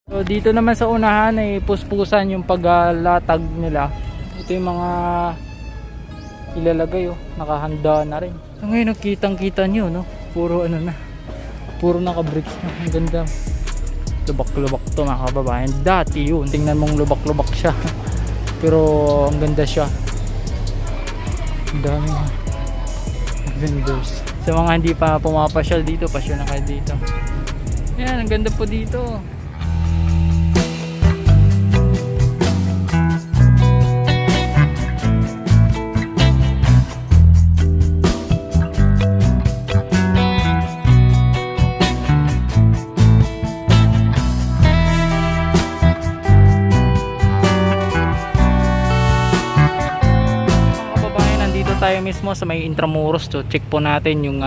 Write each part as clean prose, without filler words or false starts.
So dito naman sa unahan ay puspusan yung paglatag nila. Ito yung mga ilalagay nakahanda na rin. So ngayon nakitang-kita nyo puro na. Puro naka-bricks na. Ang ganda. Lubak-lubak to mga kababayan. Dati yun, tingnan mong lubak-lubak siya. Pero ang ganda siya. Ang dami vendors. Sa mga hindi pa pumapasyal dito, pasyal na kayo dito. Yan, ang ganda po dito. Tayo mismo sa may Intramuros check po natin yung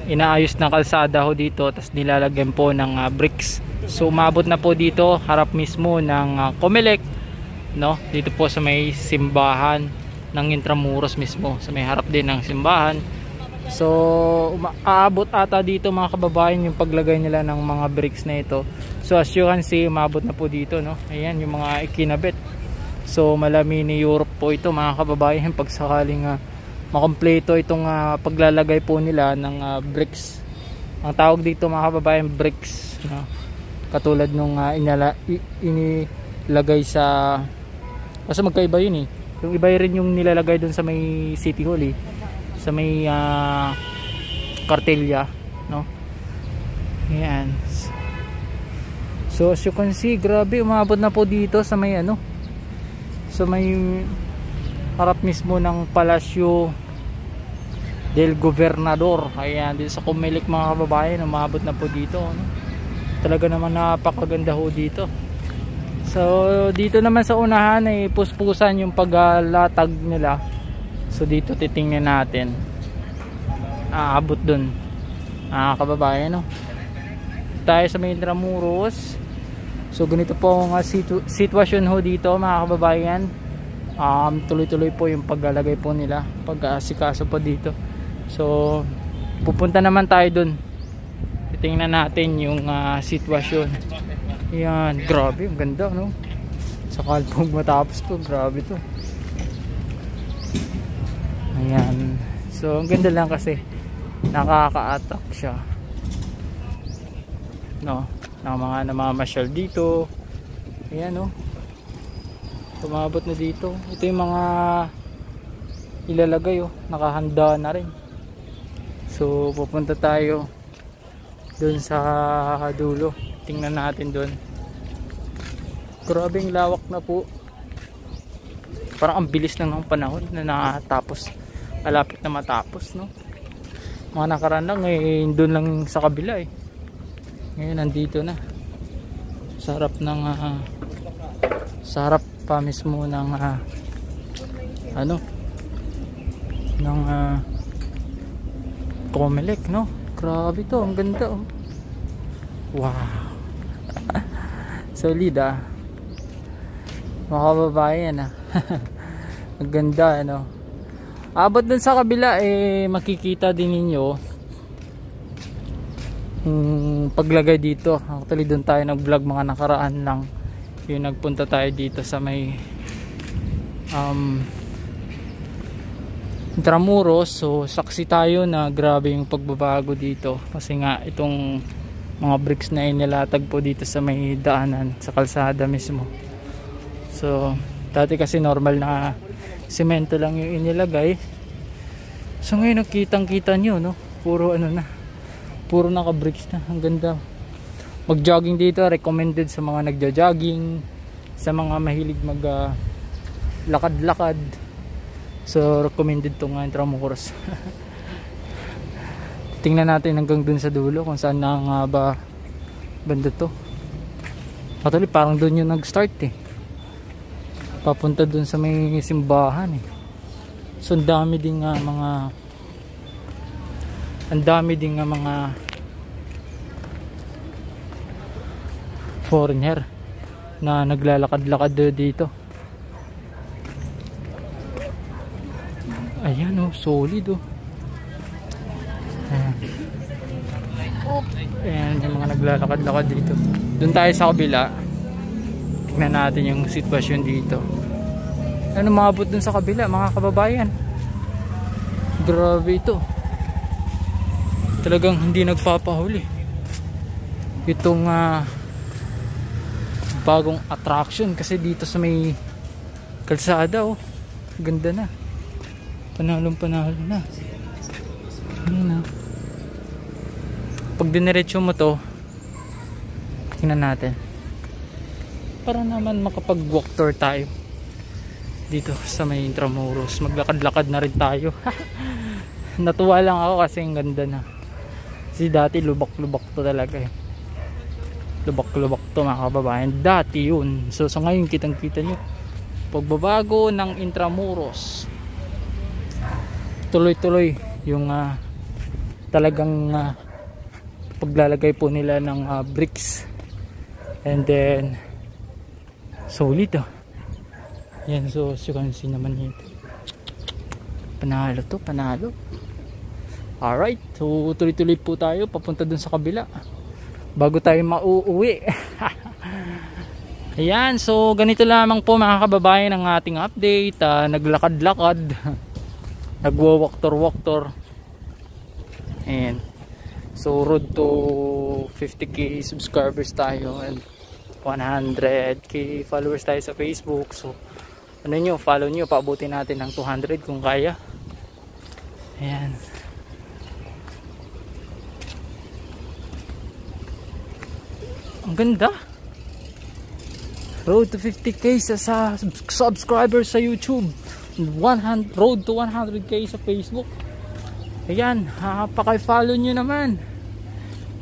inaayos na kalsada ho dito, tapos nilalagyan po ng bricks. So umabot na po dito harap mismo ng Comelec dito po sa may simbahan ng Intramuros mismo, sa may harap din ng simbahan. So aabot ata dito mga kababayan yung paglagay nila ng mga bricks na ito. So as you can see, umabot na po dito ayan yung mga ikinabit. So malami ni Europe po ito mga kababayan, pag sakaling makompleto itong paglalagay po nila ng bricks. Ang tawag dito mga kababayan, bricks katulad nung inilagay sa, kasi magkaiba yun yung iba rin yung nilalagay dun sa may City Hall sa may Cartelia ayan. So as you can see, grabe, umabot na po dito sa may so may harap mismo ng Palacio del Gobernador. Ayan, dito sa Comelec mga kababayan, umabot na po dito talaga naman napakaganda ho dito. So dito naman sa unahan ay puspusan yung paglatag nila. So dito titingnan natin, aabot dun mga kababayan tayo sa may Intramuros. So ganito po ang sitwasyon ho dito mga kababayan. Tuloy-tuloy po yung paglalagay po nila, pag-aasikaso po dito. So pupunta naman tayo dun, titingnan natin yung sitwasyon. Yan, grabe, ang ganda sakal pong matapos to, grabe to. Ayan, so ang ganda lang kasi nakaka-attract siya ng mga namamasyal dito. Ayan tumabot na dito. Ito yung mga ilalagay nakahanda na rin. So pupunta tayo dun sa dulo, tingnan natin dun. Grabing lawak na po, parang ang bilis lang ng panahon na natapos, malapit na matapos mga nakaraan lang dun lang sa kabila ngayon nandito na sa harap ng sa harap pa mismo ng ng Comelec grabe to, ang ganda wow. Solid mga kababayan ang ganda abot dun sa kabila makikita din ninyo paglagay dito. Actually doon tayo nag vlog mga nakaraan lang, yung nagpunta tayo dito sa may Intramuros. So saksi tayo na grabe yung pagbabago dito, kasi nga itong mga bricks na inilatag po dito sa may daanan, sa kalsada mismo. So dati kasi normal na semento lang yung inilagay. So ngayon nakitang kita nyo puro puro naka bricks na. Ang ganda. Mag jogging dito recommended sa mga nagja-jogging, sa mga mahilig mag lakad-lakad. So recommended to nga Intramuros. Tingnan natin hanggang dun sa dulo kung saan na nga ba banda to. Actually parang dun yung nag-start papunta dun sa may simbahan So ang dami din nga mga foreigner na naglalakad-lakad dito. Ayan solid Ayan. Ayan, yung mga naglalakad-lakad dito. Doon tayo sa kabila. Tingnan natin yung sitwasyon dito. Ano maabot dun sa kabila, mga kababayan? Grabe ito. Talagang hindi nagpapahuli. Itong bagong attraction kasi dito sa may kalsada, oh. Ganda na. Panalong panalo na. Ayan, oh. Pag diniretso mo to, tingnan natin. Para naman makapag-walk tour tayo dito sa may Intramuros. Maglakad-lakad na rin tayo. Natuwa lang ako kasi ang ganda na. Kasi dati lubak-lubak to talaga eh. Lubak-lubak to mga kababayan. Dati yun. So ngayon kitang-kita nyo pagbabago ng Intramuros. Tuloy-tuloy yung talagang paglalagay po nila ng bricks, and then solid yan. So as you can see naman dito, panalo to, panalo. Alright, so tuloy-tuloy po tayo papunta dun sa kabila bago tayo mauuwi. Ayan, so ganito lamang po mga kababayan ang ating update. Naglakad-lakad, nagwa-walk-tour. And so road to 50k subscribers tayo and 100k followers tayo sa Facebook. So ano nyo, follow nyo, paabutin natin ng 200 kung kaya. Ayan. Ang ganda. Road to 50k sa subscribers sa YouTube. Road to 100k sa Facebook. Ayan, paki-follow nyo naman.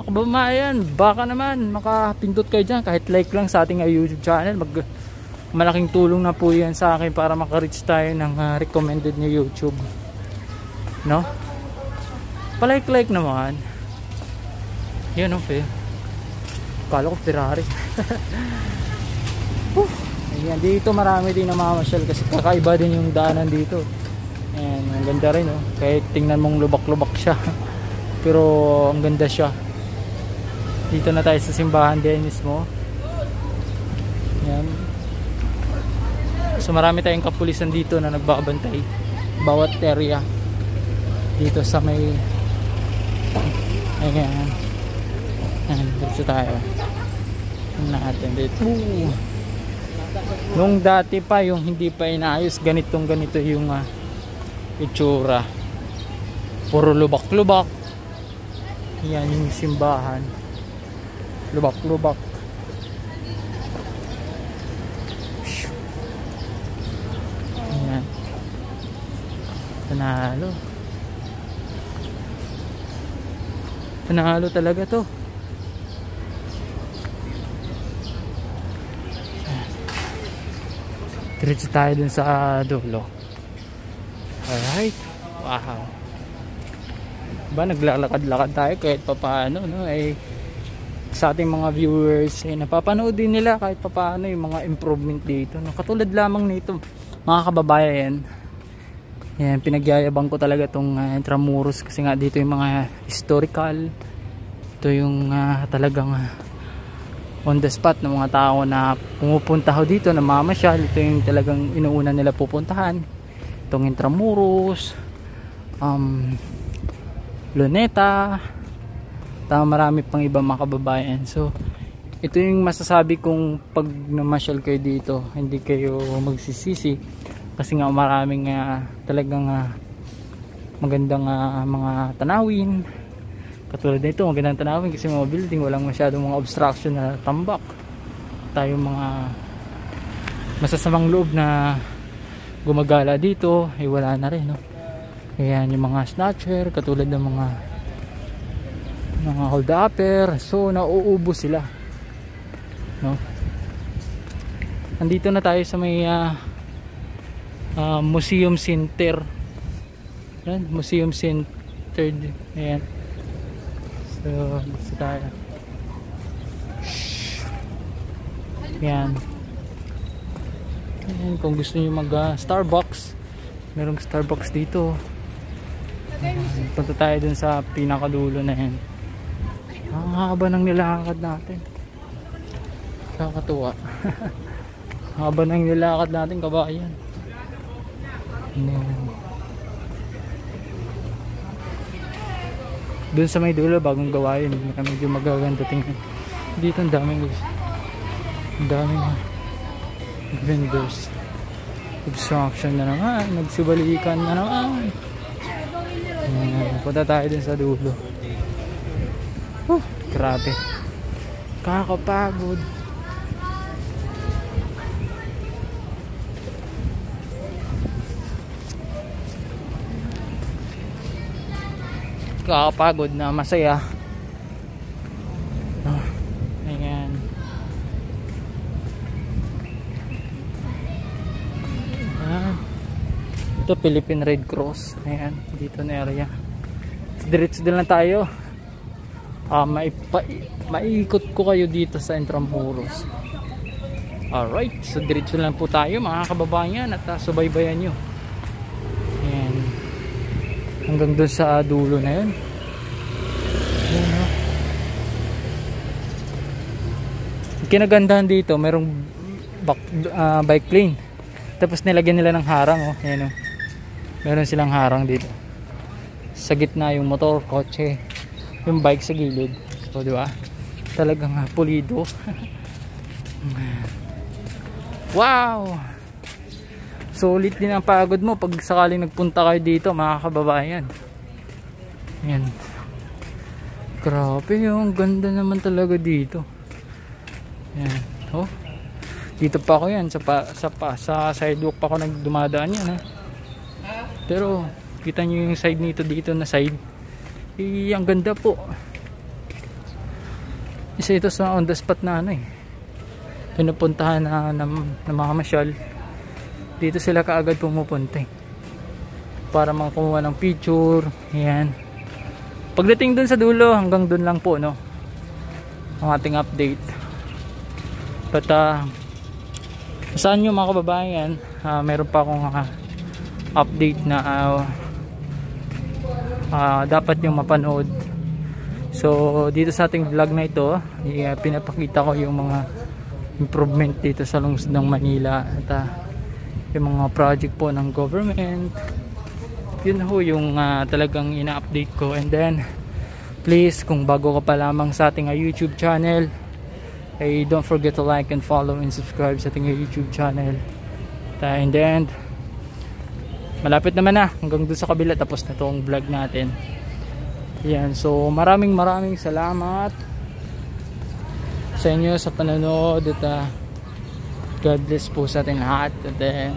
Makababayan, baka naman makapindot kayo dyan kahit like lang sa ating YouTube channel. Malaking tulong na po yan sa akin para maka-reach tayo ng recommended nyo YouTube, no? Palike naman. Yan, okay. Kala ko Ferrari. Ayan, dito marami din namamasyal kasi kakaiba din yung daanan dito. Ayan, ang ganda rin, oh. Kahit tingnan mong lubak-lubak siya pero ang ganda siya. Dito na tayo sa simbahan din mismo. Ayan. So marami tayong kapulisan dito na nagbabantay bawat area dito sa may, ayan. Ayan, dito tayo natin dito. Nung dati pa, yung hindi pa inaayos, ganito yung itsura. Puro lubak-lubak. Yan yung simbahan. Lubak-lubak. Ayan. Panalo. Panalo talaga to. Diretso tayo dun sa dulo. Alright. Wow. Ba, naglalakad-lakad tayo kahit papaano, no? Ay sa ating mga viewers ay napapanood din nila kahit papaano yung mga improvement dito, no? Katulad lamang nito mga kababayan. Yan, pinagyayabang ko talaga tong Intramuros kasi nga dito yung mga historical. Ito yung talagang on the spot ng mga tao na pumupunta ho dito na mamasyal. Ito yung talagang inuuna nila pupuntahan, itong Intramuros, Luneta, marami pang ibang mga kababayan. So ito yung masasabi kong pag namasyal kayo dito hindi kayo magsisisi kasi nga maraming talagang magandang mga tanawin. Katulad nito, magandang tanawin kasi mga building, walang masyadong mga obstruction na tambak. Tayo mga masasamang loob na gumagala dito, ay wala na rin, no? Ayan, yung mga snatcher, katulad ng mga hold-upper, so nauubos sila, no? Andito na tayo sa may Museum Center. Ayan, Museum Center. Ayan. So, gusto tayo. Yan. Ayan, kung gusto nyo mag Starbucks, merong Starbucks dito. Punta tayo dun sa pinakadulo na yan. Ang haba ng nilakad natin. Nakakatuwa. Haba ng nilakad natin, kabayan. Doon sa may dulo, bagong gawa yun. Medyo magaganda tingnan. Dito ang daming vendors. Obstruction na naman. Nagsibalikan na naman. Punta tayo din sa dulo. Grabe. Kakapagod. Kakapagod na masaya. Ayan. Ito Philippine Red Cross. Ayan, dito na area. Diretso din lang tayo. Maiikot ko kayo dito sa Intramuros. Alright, so diretso lang po tayo mga kababayan at subaybayan nyo. Ayan. Hanggang doon sa dulo na yun. Ayan, kinagandahan dito, merong bike lane. Tapos nilagyan nila ng harang. Ayan, meron silang harang dito. Sa gitna yung motor, kotse, yung bike sa gilid. So, di ba? Talagang pulido. Wow! Solid din ang pagod mo pag sakaling nagpunta kayo dito, mga kababayan. Yan. Grabe, yung ganda naman talaga dito. Yan. Oh. Dito pa ako yan, sa sidewalk pa ako nagdumadaan yan. Pero kita nyo yung side nito dito na side. Ang ganda po. Isa ito sa on the spot na pinupuntahan na mga masyal. Dito sila kaagad pumupunta para makakuha ng picture. Ayan. Pagdating dun sa dulo, hanggang dun lang po ang ating update. But saan nyo mga kababayan, meron pa akong update na dapat nyo mapanood. So dito sa ating vlog na ito, pinapakita ko yung mga improvement dito sa lungsod ng Manila at yung mga project po ng government. Yun ho yung talagang ina-update ko. And then please, kung bago ka pa lamang sa ating YouTube channel, don't forget to like and follow and subscribe sa ating YouTube channel. And then malapit naman na, hanggang dun sa kabila tapos na itong vlog natin. Yan, so maraming salamat sa inyo sa panonood at God bless po sa ating lahat. And then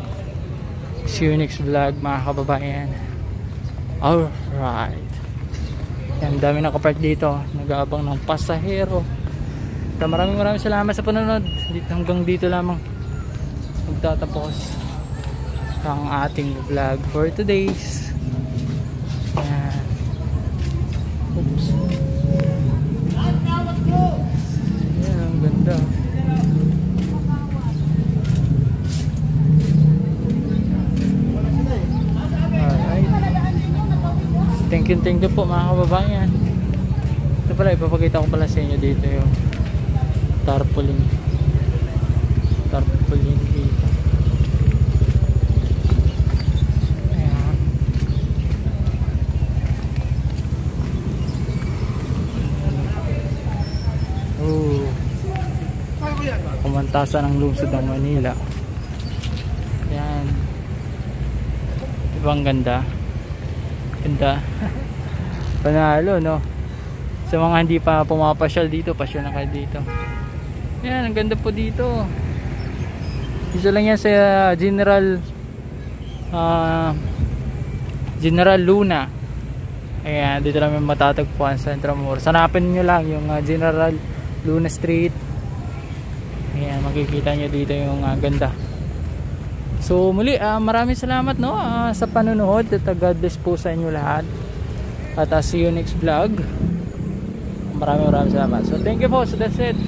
see you next vlog mga kababayan. Alright, yan, dami nakapark dito, nag-aabang ng pasahero. So, maraming salamat sa panonood. Hanggang dito lamang magtatapos ang ating vlog for today's. Yan. Oops. Yan, ang ganda. Alright. Thank you po mga kababayan. Ito pala, ipapakita ko pala sa inyo dito yung tarpaulin dito. Ayan. Kumantasan ang lungsod ng Manila. Ayan. Diba ang ganda panalo, no? Sa mga hindi pa pumapasyal dito, pasyal na kayo dito. Yan, ang ganda po dito. Isa lang yan sa General Luna. Ayan, dito lang yung matatagpuan sa Intramuros. Hanapin nyo lang yung General Luna Street. Ayan, makikita nyo dito yung ganda. So muli, maraming salamat, no, sa panonood at God bless po sa inyo lahat. At see you next vlog. Maraming salamat. So thank you po. So that's it.